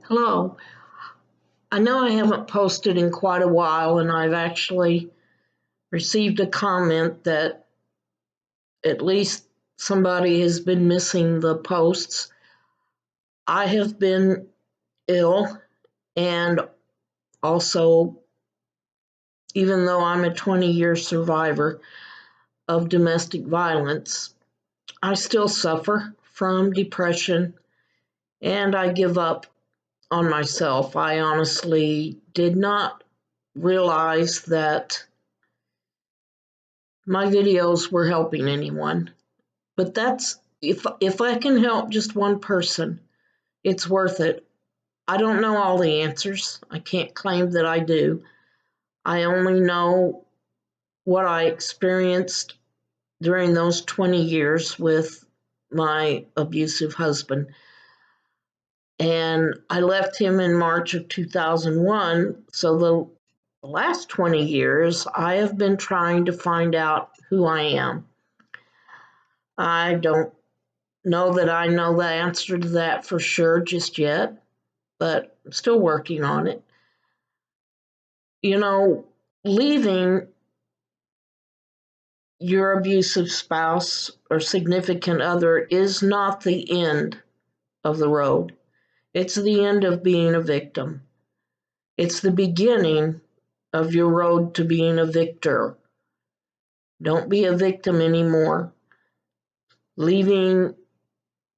Hello. I know I haven't posted in quite a while, and I've actually received a comment that at least somebody has been missing the posts. I have been ill, and also, even though I'm a 20-year survivor of domestic violence, I still suffer from depression and I give up on myself. I honestly did not realize that my videos were helping anyone. But that's if I can help just one person, it's worth it. I don't know all the answers. I can't claim that I do. I only know what I experienced during those 20 years with my abusive husband. And I left him in March of 2001. So the last 20 years, I have been trying to find out who I am. I don't know that I know the answer to that for sure just yet, but I'm still working on it. You know, leaving your abusive spouse or significant other is not the end of the road. It's the end of being a victim. It's the beginning of your road to being a victor. Don't be a victim anymore. Leaving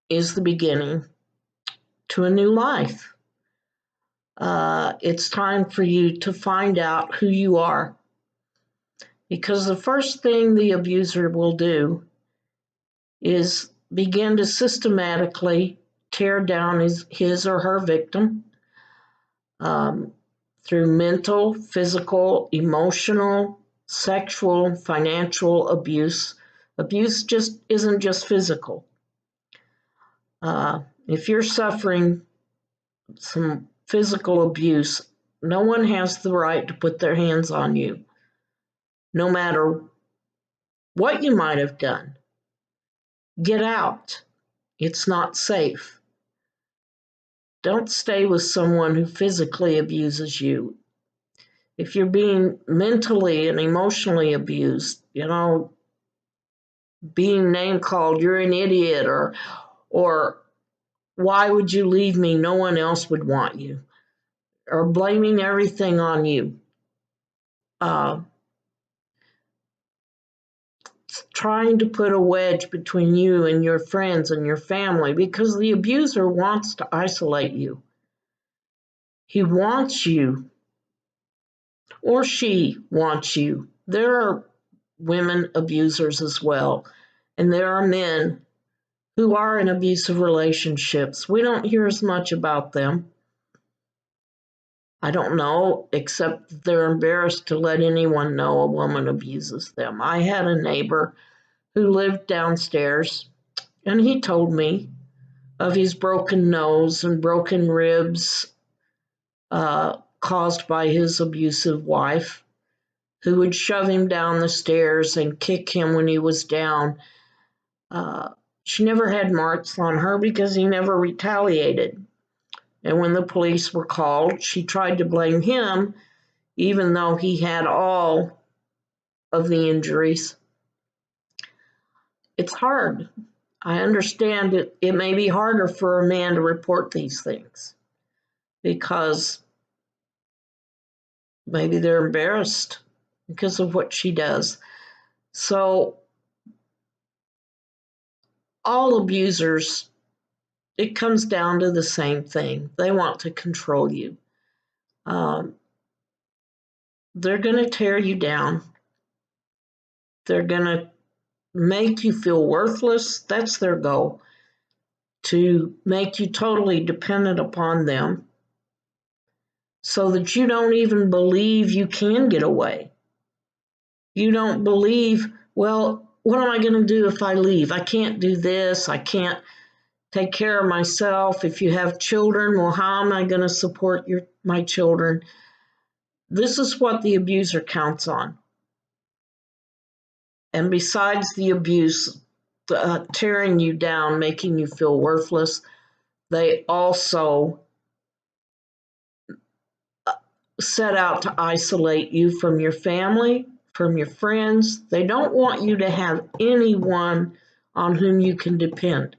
is the beginning to a new life. It's time for you to find out who you are. Because the first thing the abuser will do is begin to systematically tear down his or her victim um, through mental, physical, emotional, sexual, financial abuse. Abuse just isn't just physical. If you're suffering some physical abuse, no one has the right to put their hands on you, no matter what you might have done. Get out. It's not safe. Don't stay with someone who physically abuses you. If you're being mentally and emotionally abused, being name called, you're an idiot, or why would you leave me? No one else would want you, or blaming everything on you. Uh, Trying to put a wedge between you and your friends and your family because the abuser wants to isolate you. He wants you, or she wants you. There are women abusers as well, and there are men who are in abusive relationships. We don't hear as much about them. I don't know, except they're embarrassed to let anyone know a woman abuses them. I had a neighbor who lived downstairs, and he told me of his broken nose and broken ribs caused by his abusive wife, who would shove him down the stairs and kick him when he was down. She never had marks on her because he never retaliated. And when the police were called, she tried to blame him, even though he had all of the injuries. It's hard. I understand it may be harder for a man to report these things because maybe they're embarrassed because of what she does. So, all abusers, it comes down to the same thing. They want to control you. Um, they're going to tear you down. They're going to make you feel worthless. That's their goal, to make you totally dependent upon them so that you don't even believe you can get away. You don't believe, well, what am I going to do if I leave? I can't do this. I can't take care of myself. If you have children, well, how am I going to support my children? This is what the abuser counts on. And besides the abuse, tearing you down, making you feel worthless, they also set out to isolate you from your family, from your friends. They don't want you to have anyone on whom you can depend.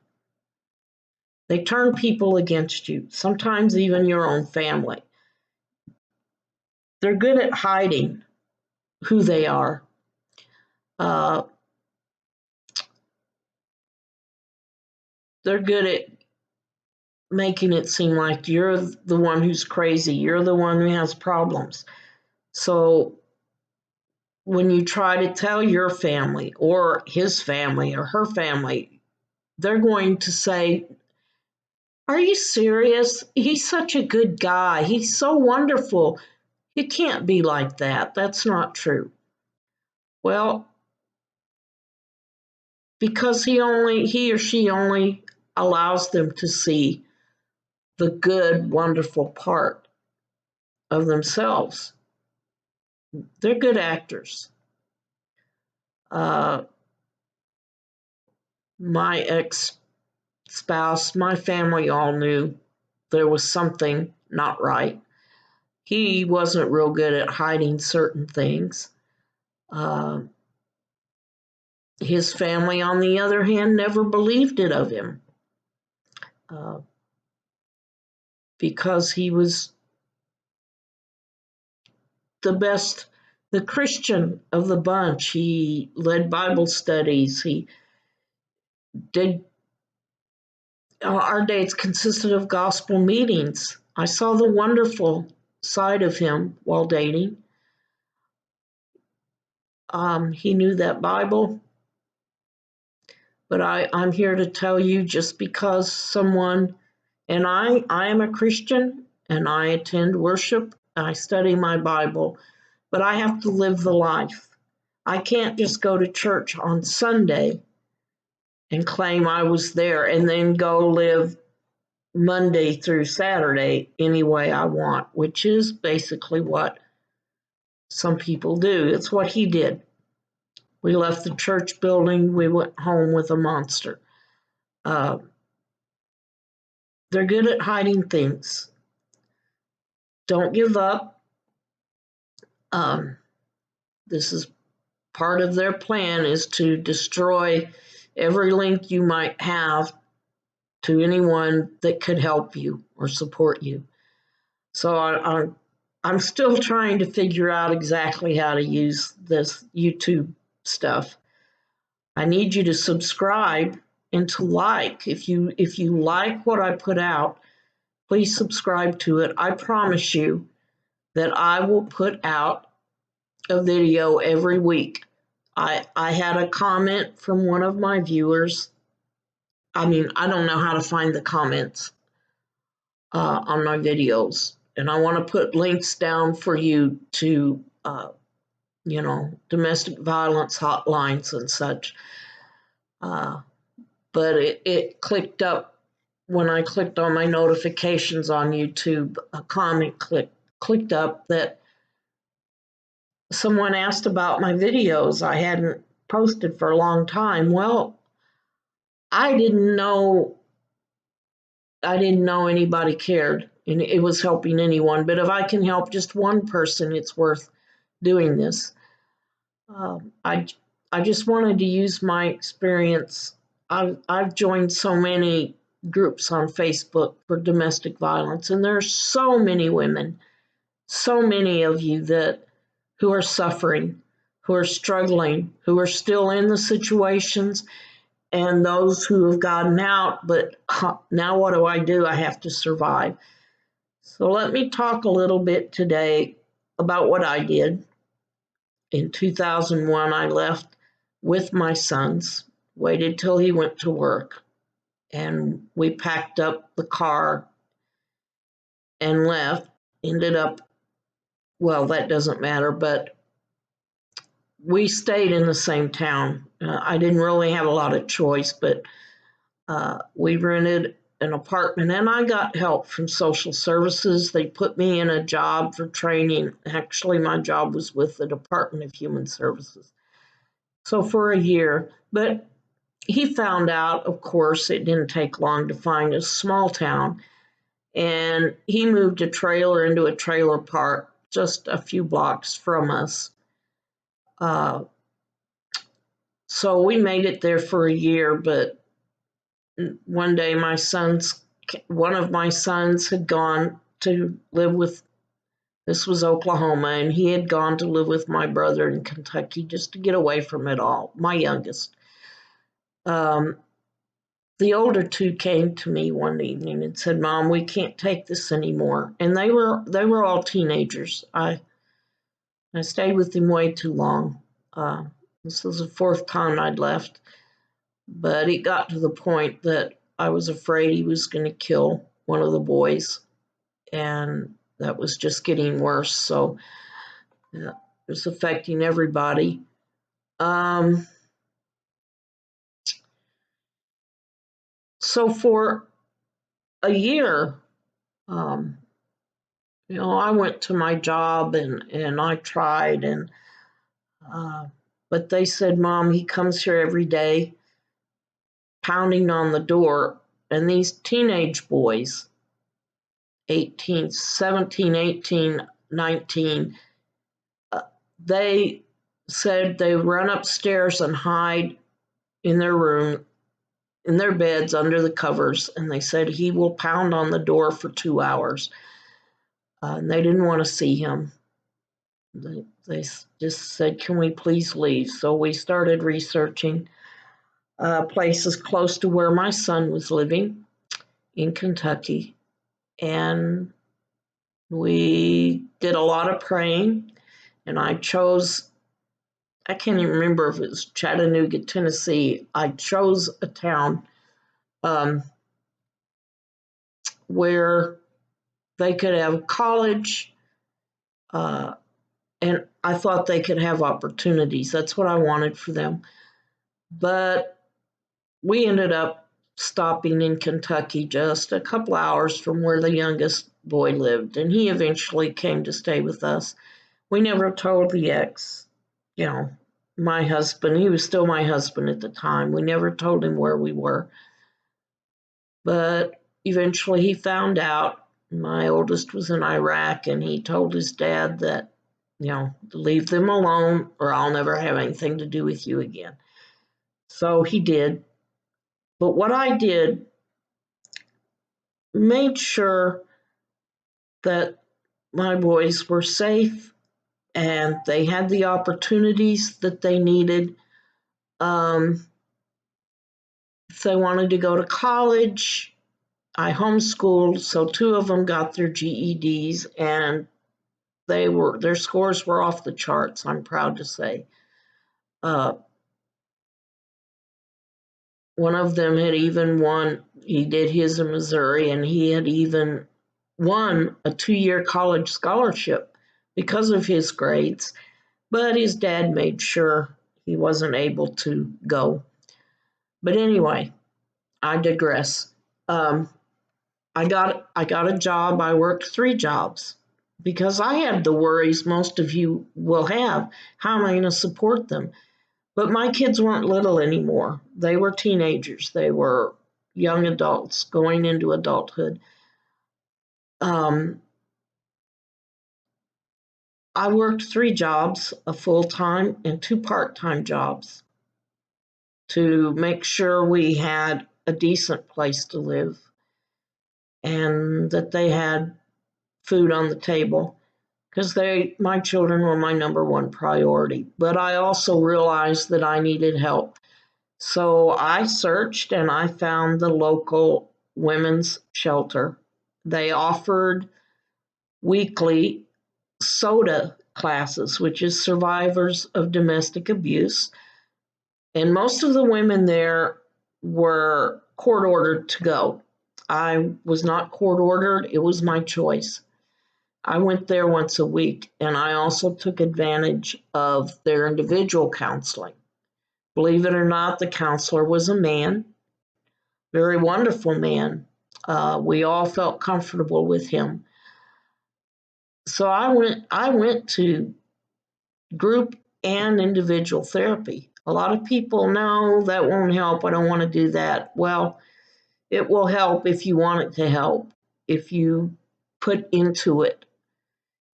They turn people against you, sometimes even your own family. They're good at hiding who they are. Uh, they're good at making it seem like you're the one who's crazy, you're the one who has problems. So when you try to tell your family or his family or her family, they're going to say, "Are you serious? He's such a good guy. He's so wonderful. It can't be like that. That's not true." Well, because he or she only allows them to see the good, wonderful part of themselves. They're good actors. Uh, my ex spouse, my family all knew there was something not right. He wasn't real good at hiding certain things. Uh, his family, on the other hand, never believed it of him uh, because he was the best, the Christian of the bunch. He led Bible studies. He did, our dates consisted of gospel meetings. I saw the wonderful side of him while dating. He knew that Bible, but I'm here to tell you, just because someone, and I am a Christian and I attend worship, I study my Bible, but I have to live the life. I can't just go to church on Sunday and claim I was there and then go live Monday through Saturday any way I want, which is basically what some people do. It's what he did. We left the church building, we went home with a monster. Uh, they're good at hiding things. Don't give up. Um, this is part of their plan, is to destroy every link you might have to anyone that could help you or support you. So I'm still trying to figure out exactly how to use this YouTube stuff. I need you to subscribe and to like. If you like what I put out, please subscribe to it. I promise you that I will put out a video every week. I had a comment from one of my viewers. I mean, I don't know how to find the comments on my videos, and I want to put links down for you to, domestic violence hotlines and such. But it clicked up when I clicked on my notifications on YouTube. A comment clicked up that someone asked about my videos I hadn't posted for a long time. Well, I didn't know anybody cared and it was helping anyone. But if I can help just one person, it's worth doing this. I just wanted to use my experience. I've joined so many groups on Facebook for domestic violence, and there are so many women, so many of you who are suffering, who are struggling, who are still in the situations, and those who have gotten out, but now what do? I have to survive. So let me talk a little bit today about what I did. In 2001, I left with my sons, waited till he went to work, and we packed up the car and left. Ended up, well, that doesn't matter, but we stayed in the same town. I didn't really have a lot of choice, but we rented an apartment and I got help from social services. They put me in a job for training. Actually, my job was with the Department of Human Services. So for a year, but he found out, of course, it didn't take long to find a small town, and he moved a trailer into a trailer park just a few blocks from us. Uh, so we made it there for a year, but one day one of my sons had gone to live with, this was Oklahoma, and he had gone to live with my brother in Kentucky just to get away from it all, my youngest. Um, the older two came to me one evening and said, "Mom, we can't take this anymore." And they were all teenagers. I stayed with them way too long. This was the fourth time I'd left, but it got to the point that I was afraid he was going to kill one of the boys, and that was just getting worse. So yeah, it was affecting everybody. So for a year, um, I went to my job and I tried, and but they said, "Mom, he comes here every day, pounding on the door." And these teenage boys, 18, 17, 18, 19, they said they run upstairs and hide in their room, in their beds under the covers, and they said he will pound on the door for 2 hours. And they didn't want to see him. They just said, "Can we please leave?" So we started researching places close to where my son was living in Kentucky. And we did a lot of praying. And I can't even remember if it was Chattanooga, Tennessee. I chose a town um, where they could have college, uh, and I thought they could have opportunities. That's what I wanted for them. But we ended up stopping in Kentucky, just a couple hours from where the youngest boy lived, and he eventually came to stay with us. We never told the ex, you know, my husband, he was still my husband at the time. We never told him where we were. But eventually he found out. My oldest was in Iraq, and he told his dad that, leave them alone or I'll never have anything to do with you again. So he did. But what I did, made sure that my boys were safe and they had the opportunities that they needed. If they wanted to go to college, I homeschooled, so two of them got their GEDs, and their scores were off the charts, I'm proud to say. Uh, one of them had even won, he did his in Missouri, and he had even won a 2-year college scholarship because of his grades, but his dad made sure he wasn't able to go. But anyway, I digress. I got a job. I worked 3 jobs because I had the worries most of you will have. How am I going to support them? But my kids weren't little anymore. They were teenagers. They were young adults going into adulthood. I worked 3 jobs, a full-time and 2 part-time jobs, to make sure we had a decent place to live and that they had food on the table, because my children were my number one priority. But I also realized that I needed help. So I searched and I found the local women's shelter. They offered weekly SODA classes, which is survivors of domestic abuse. And most of the women there were court ordered to go. I was not court ordered, it was my choice. I went there once a week, and I also took advantage of their individual counseling. Believe it or not, the counselor was a man, very wonderful man. We all felt comfortable with him. So I went to group and individual therapy. A lot of people, "No, that won't help. I don't want to do that." Well, it will help if you want it to help, if you put into it.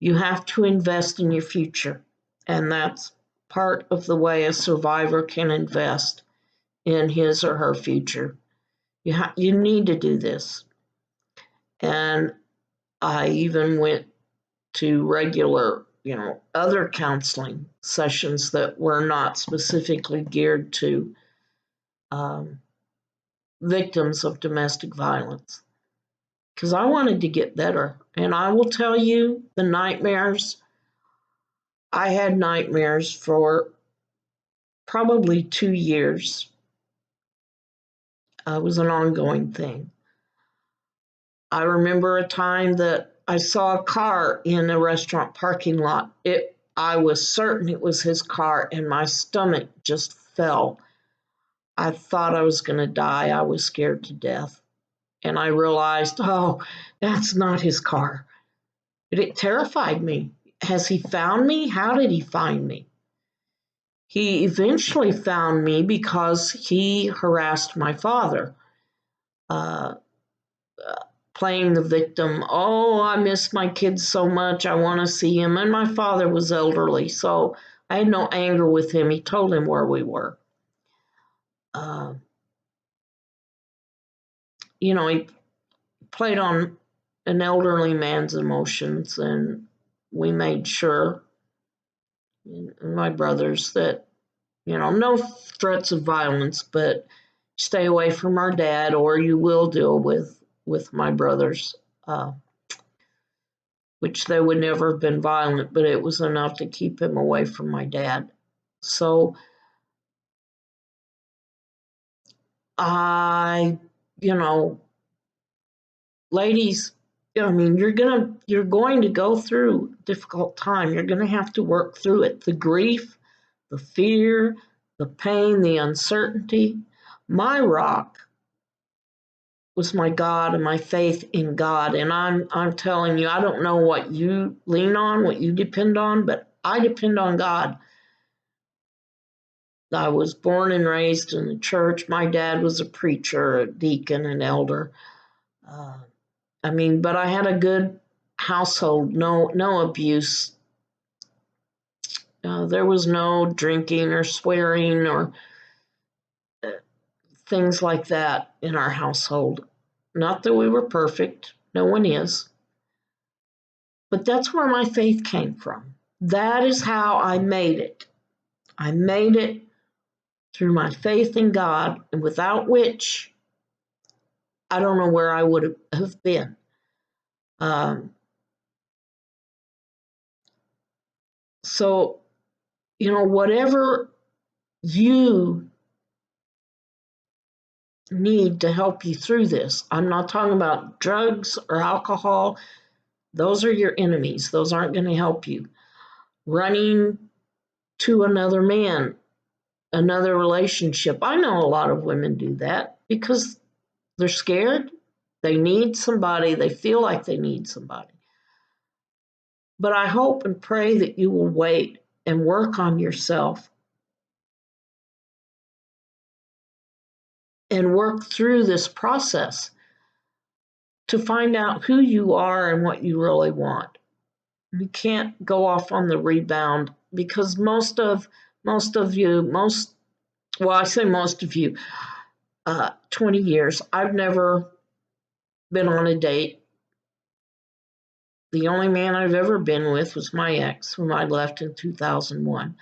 You have to invest in your future, and that's part of the way a survivor can invest in his or her future. You need to do this. And I even went to regular, other counseling sessions that were not specifically geared to um, victims of domestic violence, because I wanted to get better. And I will tell you, the nightmares, I had nightmares for probably 2 years. It was an ongoing thing. I remember a time that I saw a car in a restaurant parking lot. I was certain it was his car, and my stomach just fell. I thought I was going to die. I was scared to death. And I realized, oh, that's not his car. It terrified me. Has he found me? How did he find me? He eventually found me because he harassed my father, uh, playing the victim. Oh, I miss my kids so much. I want to see him. And my father was elderly, so I had no anger with him. He told him where we were. Uh, he played on an elderly man's emotions, and we made sure, my brothers, that, no threats of violence, but stay away from our dad or you will deal with my brothers, which they would never have been violent, but it was enough to keep him away from my dad. So I, ladies, you're going to go through a difficult time. You're going to have to work through it. The grief, the fear, the pain, the uncertainty. My rock was my God and my faith in God. And I'm telling you, I don't know what you lean on, what you depend on, but I depend on God. I was born and raised in the church. My dad was a preacher, a deacon, an elder. But I had a good household, no abuse. There was no drinking or swearing or things like that in our household. Not that we were perfect, no one is. But that's where my faith came from. That is how I made it. I made it through my faith in God, and without which, I don't know where I would have been. So, whatever you need to help you through this, I'm not talking about drugs or alcohol. Those are your enemies. Those aren't going to help you. Running to another man, another relationship. I know a lot of women do that because they're scared. They need somebody. They feel like they need somebody. But I hope and pray that you will wait and work on yourself and work through this process to find out who you are and what you really want. You can't go off on the rebound because most of you, I say most of you, 20 years, I've never been on a date. The only man I've ever been with was my ex, whom I left in 2001.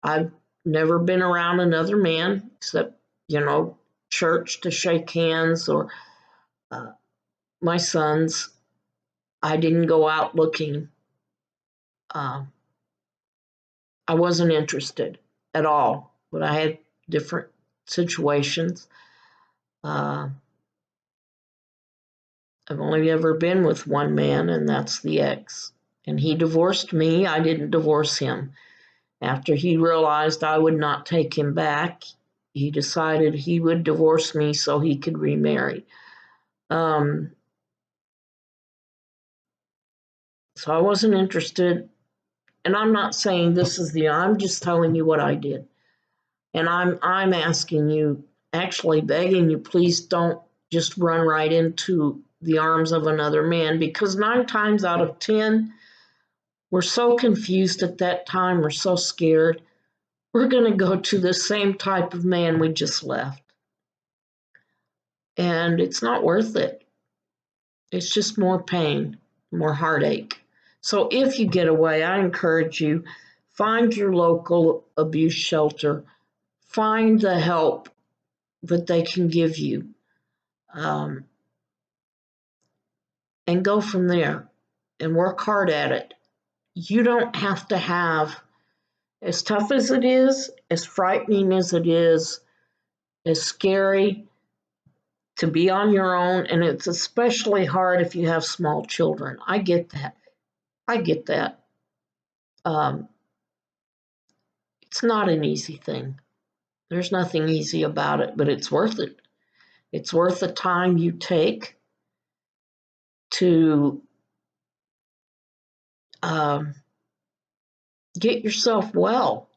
I've never been around another man except, church to shake hands or my sons. I didn't go out looking. I wasn't interested at all, but I had different situations. I've only ever been with one man, and that's the ex. And he divorced me. I didn't divorce him. After he realized I would not take him back, he decided he would divorce me so he could remarry. So I wasn't interested. And I'm not saying I'm just telling you what I did. And I'm asking you, actually begging you, please don't just run right into the arms of another man, because 9 times out of 10, We're so confused at that time. We're so scared. We're going to go to the same type of man we just left. And it's not worth it. It's just more pain, more heartache. So if you get away, I encourage you, find your local abuse shelter, find the help that they can give you, and go from there and work hard at it. You don't have to have, as tough as it is, as frightening as it is, as scary, to be on your own, and it's especially hard if you have small children. I get that. I get that. It's not an easy thing. There's nothing easy about it, but it's worth it. It's worth the time you take to get yourself well.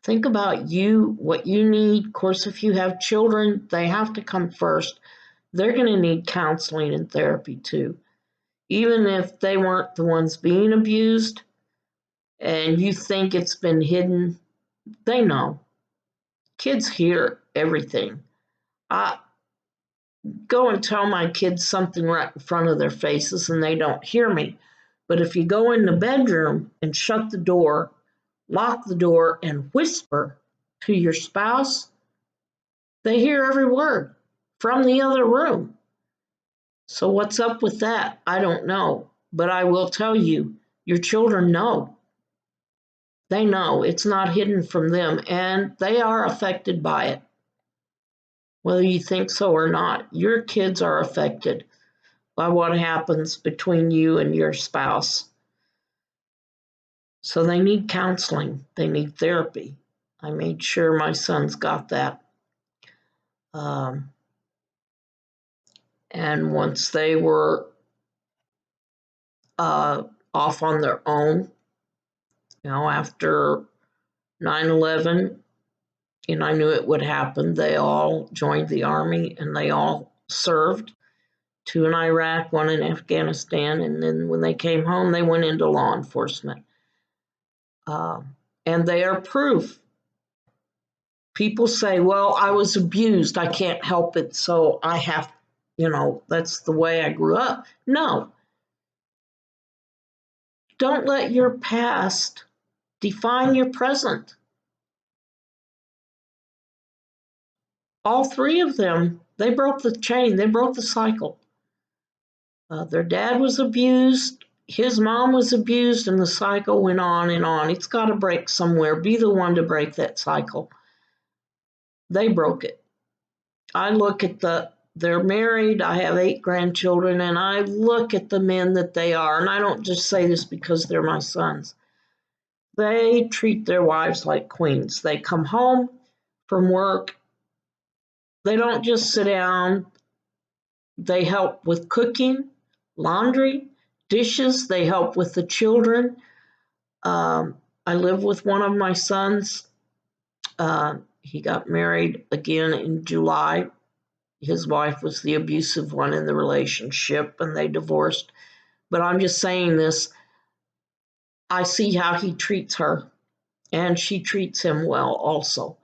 Think about you, what you need. Of course, if you have children, they have to come first. They're going to need counseling and therapy too. Even if they weren't the ones being abused and you think it's been hidden, they know. Kids hear everything. I go and tell my kids something right in front of their faces and they don't hear me. But if you go in the bedroom and shut the door, lock the door, and whisper to your spouse, they hear every word from the other room. So what's up with that? I don't know. But I will tell you, your children know. They know it's not hidden from them, and they are affected by it. Whether you think so or not, your kids are affected by what happens between you and your spouse. So they need counseling. They need therapy. I made sure my sons got that. And once they were off on their own, after 9/11, and I knew it would happen, they all joined the Army and they all served, 2 in Iraq, 1 in Afghanistan, and then when they came home, they went into law enforcement. And they are proof. People say, well, I was abused, I can't help it, so I have, that's the way I grew up. No. Don't let your past define your present. All 3 of them, they broke the chain, they broke the cycle. Their dad was abused, his mom was abused, and the cycle went on and on. It's got to break somewhere. Be the one to break that cycle. They broke it. I look at they're married, I have 8 grandchildren, and I look at the men that they are, and I don't just say this because they're my sons. They treat their wives like queens. They come home from work. They don't just sit down. They help with cooking, laundry, dishes. They help with the children. I live with one of my sons. He got married again in July. His wife was the abusive one in the relationship, and they divorced. But I'm just saying this. I see how he treats her, and she treats him well also.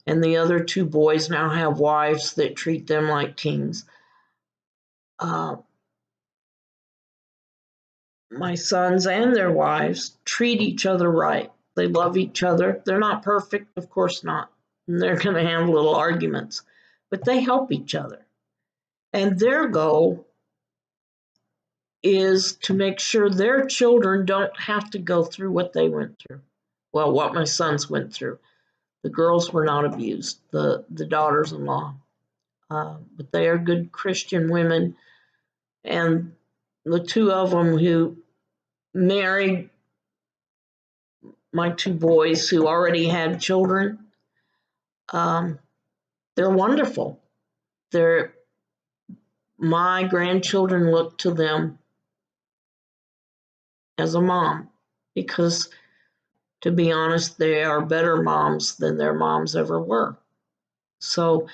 And the other 2 boys now have wives that treat them like kings. My sons and their wives treat each other right. They love each other. They're not perfect, of course not. And they're going to have little arguments, but they help each other. And their goal is to make sure their children don't have to go through what they went through. Well, what my sons went through. The girls were not abused, the daughters-in-law. But they are good Christian women. And the 2 of them who married my 2 boys who already had children, they're wonderful. My grandchildren look to them as a mom because, to be honest, they are better moms than their moms ever were. So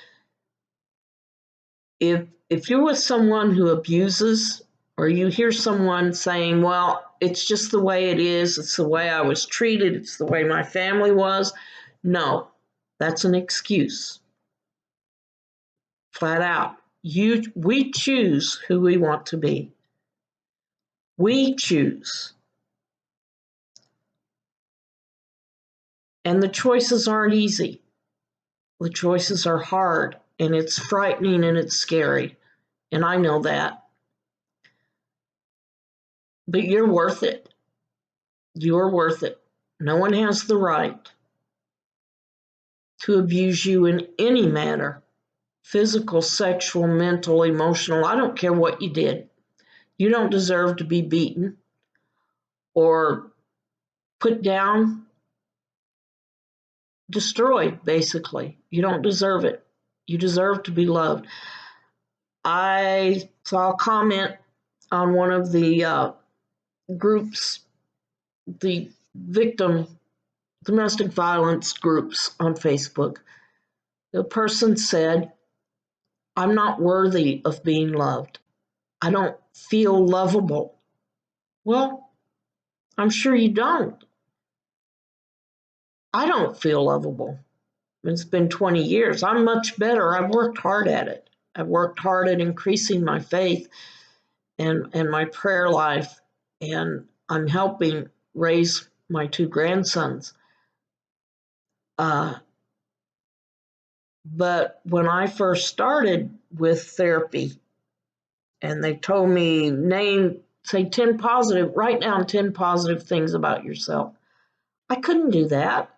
if you're with someone who abuses or you hear someone saying, well, it's just the way it is, it's the way I was treated, it's the way my family was. No, that's an excuse. Flat out. We choose who we want to be. We choose. And the choices aren't easy. The choices are hard, and it's frightening and it's scary. And I know that. But you're worth it. You're worth it. No one has the right to abuse you in any manner, physical, sexual, mental, emotional. I don't care what you did. You don't deserve to be beaten or put down, destroyed, basically. You don't deserve it. You deserve to be loved. I saw a comment on one of the groups, the domestic violence groups on Facebook. The person said, I'm not worthy of being loved. I don't feel lovable. Well, I'm sure you don't. I don't feel lovable. It's been 20 years. I'm much better. I've worked hard at it. I've worked hard at increasing my faith and my prayer life, and I'm helping raise my two grandsons. But when I first started with therapy, and they told me, say 10 positive, write down 10 positive things about yourself. I couldn't do that.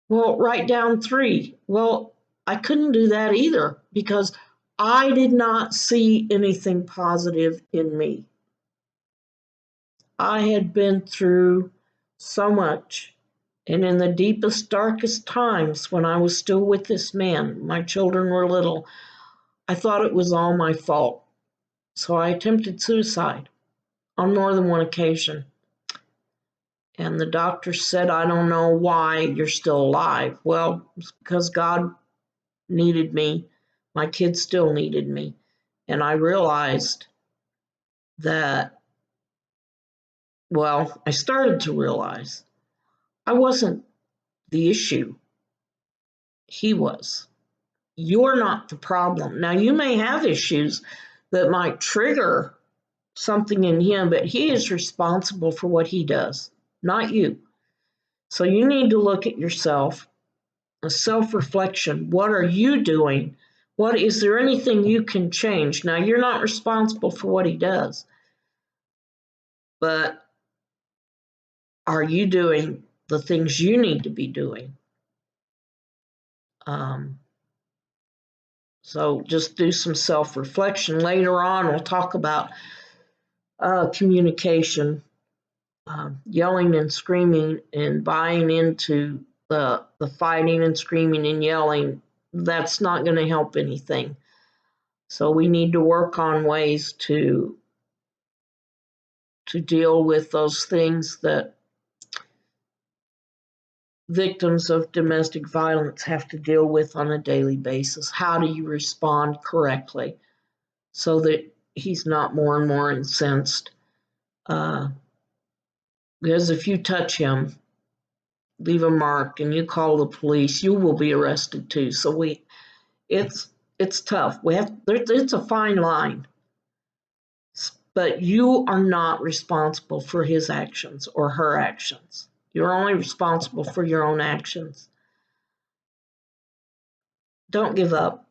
Well, write down 3. Well, I couldn't do that either because I did not see anything positive in me. I had been through so much. And in the deepest, darkest times when I was still with this man, my children were little, I thought it was all my fault. So I attempted suicide on more than one occasion. And the doctor said, I don't know why you're still alive. Well, it's because God needed me. My kids still needed me. And I realized that, well, I started to realize I wasn't the issue. He was. You're not the problem. Now, you may have issues that might trigger something in him, but he is responsible for what he does, not you. So you need to look at yourself, a self-reflection. What are you doing? Is there anything you can change? Now, you're not responsible for what he does, but are you doing the things you need to be doing? So just do some self-reflection. Later on, we'll talk about communication, yelling and screaming and buying into the fighting and screaming and yelling. That's not going to help anything. So we need to work on ways to deal with those things that victims of domestic violence have to deal with on a daily basis. How do you respond correctly so that he's not more and more incensed? Because if you touch him, leave a mark, and you call the police, you will be arrested too. So it's tough. It's a fine line, but you are not responsible for his actions or her actions. You're only responsible for your own actions. Don't give up.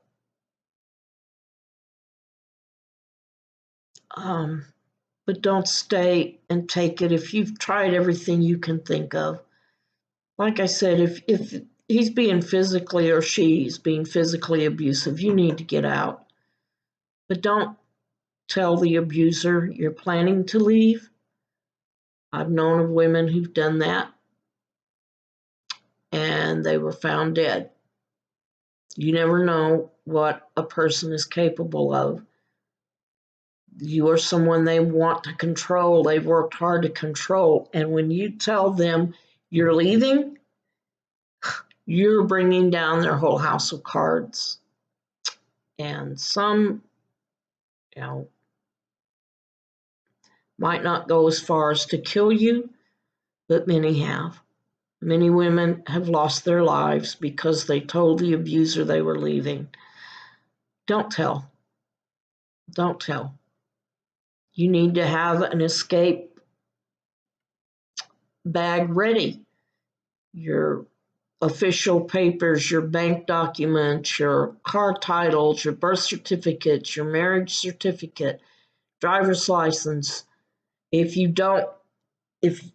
But don't stay and take it if you've tried everything you can think of. Like I said, if he's being physically or she's being physically abusive, you need to get out. But don't tell the abuser you're planning to leave. I've known of women who've done that, and they were found dead. You never know what a person is capable of. You are someone they want to control. They've worked hard to control. And when you tell them you're leaving, you're bringing down their whole house of cards. And some, Might not go as far as to kill you, but many have. Many women have lost their lives because they told the abuser they were leaving. Don't tell. Don't tell. You need to have an escape bag ready. Your official papers, your bank documents, your car titles, your birth certificates, your marriage certificate, driver's license. If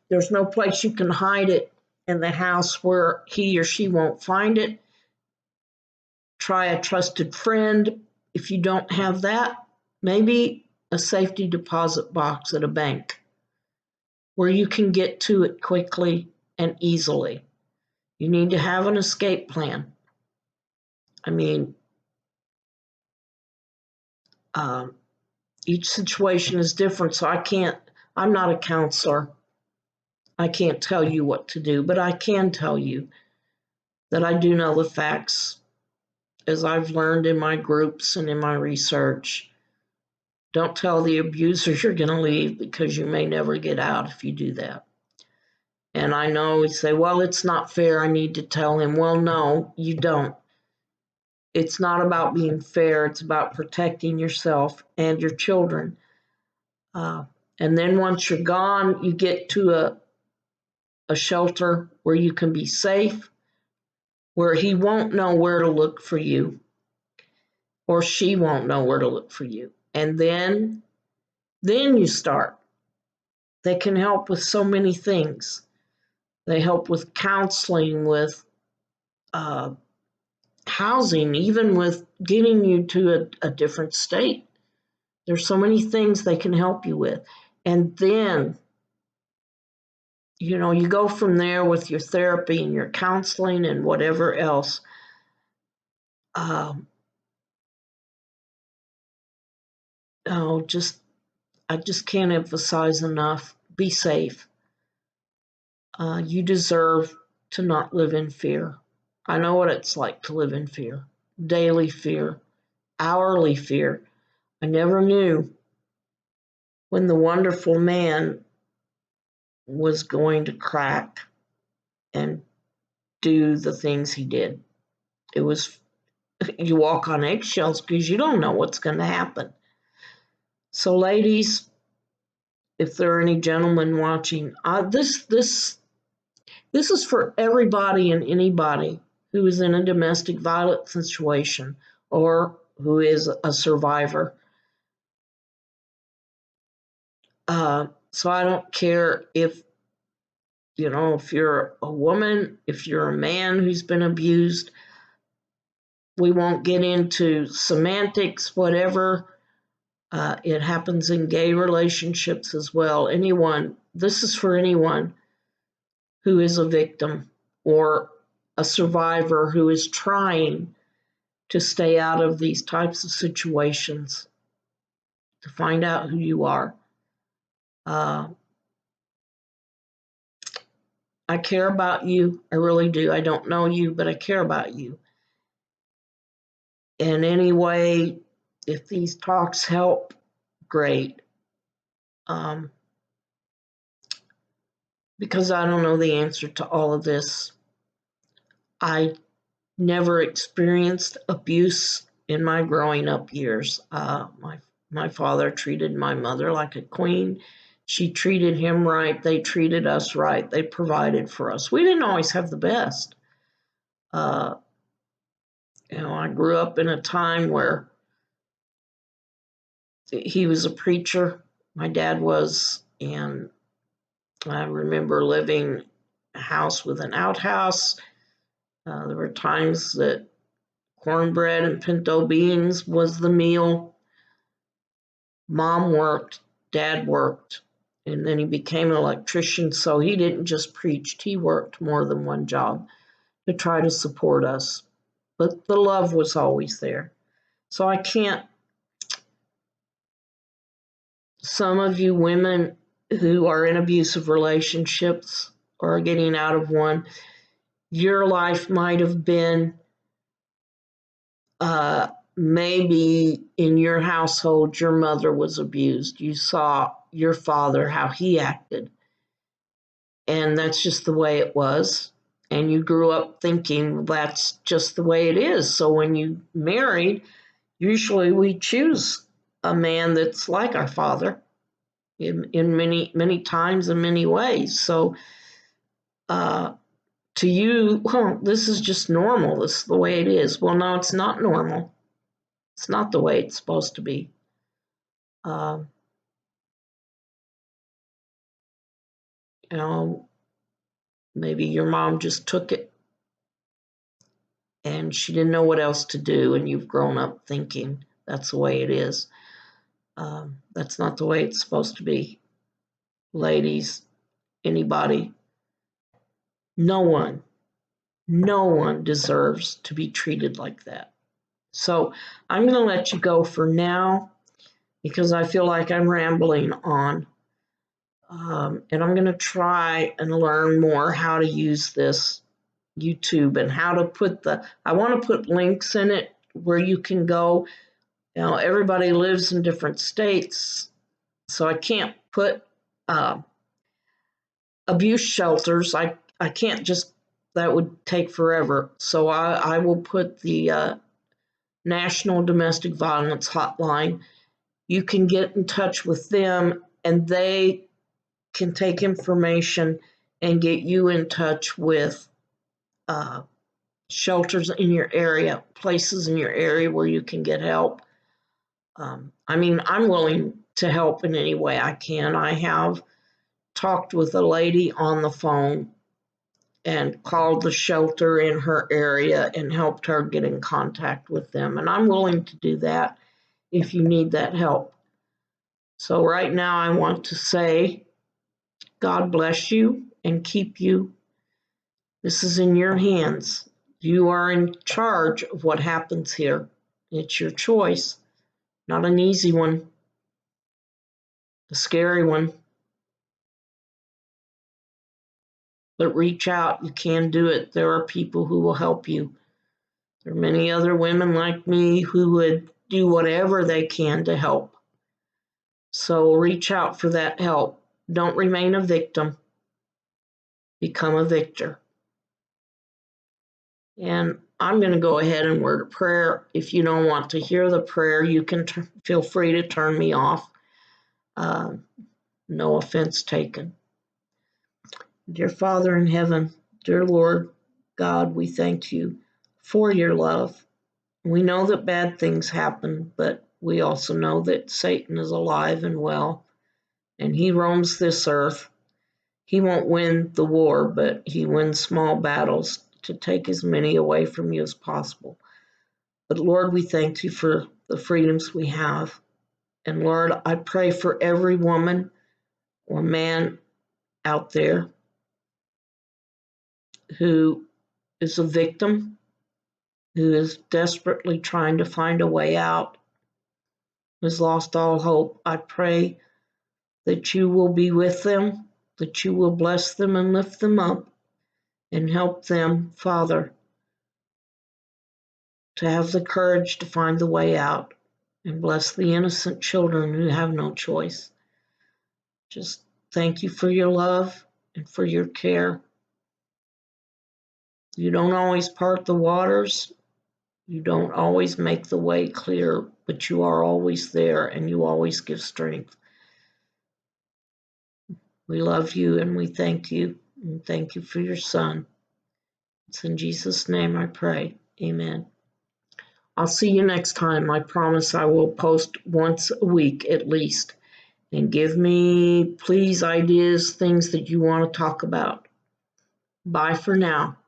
there's no place you can hide it in the house where he or she won't find it, try a trusted friend. If you don't have that, maybe a safety deposit box at a bank where you can get to it quickly and easily. You need to have an escape plan. I mean, each situation is different, so I'm not a counselor. I can't tell you what to do, but I can tell you that I do know the facts as I've learned in my groups and in my research. Don't tell the abuser you're going to leave because you may never get out if you do that. And I know we say, well, it's not fair. I need to tell him. Well, no, you don't. It's not about being fair. It's about protecting yourself and your children. And then once you're gone, you get to a shelter where you can be safe, where he won't know where to look for you, or she won't know where to look for you. And then you start. They can help with so many things. They help with counseling, with housing, even with getting you to a different state. There's so many things they can help you with. And then, you go from there with your therapy and your counseling and whatever else. I just can't emphasize enough. Be safe. You deserve to not live in fear. I know what it's like to live in fear. Daily fear, hourly fear. I never knew when the wonderful man was going to crack and do the things he did. You walk on eggshells because you don't know what's going to happen. So ladies, if there are any gentlemen watching, this is for everybody and anybody who is in a domestic violence situation or who is a survivor. So I don't care if you're a woman, if you're a man who's been abused. We won't get into semantics, whatever. It happens in gay relationships as well. This is for anyone who is a victim or a survivor who is trying to stay out of these types of situations, to find out who you are. I care about you. I really do. I don't know you, but I care about you. In any way, if these talks help, great. Because I don't know the answer to all of this. I never experienced abuse in my growing up years. My father treated my mother like a queen. She treated him right. They treated us right. They provided for us. We didn't always have the best. I grew up in a time where he was a preacher. My dad was, and I remember living in a house with an outhouse. There were times that cornbread and pinto beans was the meal. Mom worked, Dad worked, and then he became an electrician, so he didn't just preach, he worked more than one job to try to support us. But the love was always there. So some of you women who are in abusive relationships or are getting out of one, your life might have been maybe in your household, your mother was abused. You saw your father, how he acted, and that's just the way it was. And you grew up thinking that's just the way it is. So when you married, usually we choose a man that's like our father in many times in many ways. So to you, well, this is just normal. This is the way it is. Well, no, it's not normal. It's not the way it's supposed to be. Um, you know, maybe your mom just took it and she didn't know what else to do, and you've grown up thinking that's the way it is. That's not the way it's supposed to be. Ladies, anybody, no one, no one deserves to be treated like that. So I'm going to let you go for now because I feel like I'm rambling on. And I'm going to try and learn more how to use this YouTube and how to put I want to put links in it where you can go. You know, everybody lives in different states, so I can't put uh, abuse shelters. I can't just, that would take forever. So I will put the National Domestic Violence Hotline. You can get in touch with them and they can take information and get you in touch with uh, shelters in your area, places in your area where you can get help. I mean, I'm willing to help in any way I can. I have talked with a lady on the phone and called the shelter in her area and helped her get in contact with them. And I'm willing to do that if you need that help. So right now I want to say, God bless you and keep you. This is in your hands. You are in charge of what happens here. It's your choice, not an easy one, a scary one. But reach out. You can do it. There are people who will help you. There are many other women like me who would do whatever they can to help. So reach out for that help. Don't remain a victim. Become a victor. And I'm going to go ahead and word a prayer. If you don't want to hear the prayer, you can feel free to turn me off. No offense taken. Dear Father in heaven, dear Lord God, we thank you for your love. We know that bad things happen, but we also know that Satan is alive and well, and he roams this earth. He won't win the war, but he wins small battles to take as many away from you as possible. But Lord, we thank you for the freedoms we have. And Lord, I pray for every woman or man out there who is a victim, who is desperately trying to find a way out, has lost all hope. I pray that you will be with them, that you will bless them and lift them up and help them, Father, to have the courage to find the way out, and bless the innocent children who have no choice. Just thank you for your love and for your care. You don't always part the waters. You don't always make the way clear, but you are always there and you always give strength. We love you and we thank you. And thank you for your son. It's in Jesus' name I pray. Amen. I'll see you next time. I promise I will post once a week at least. And give me, please, ideas, things that you want to talk about. Bye for now.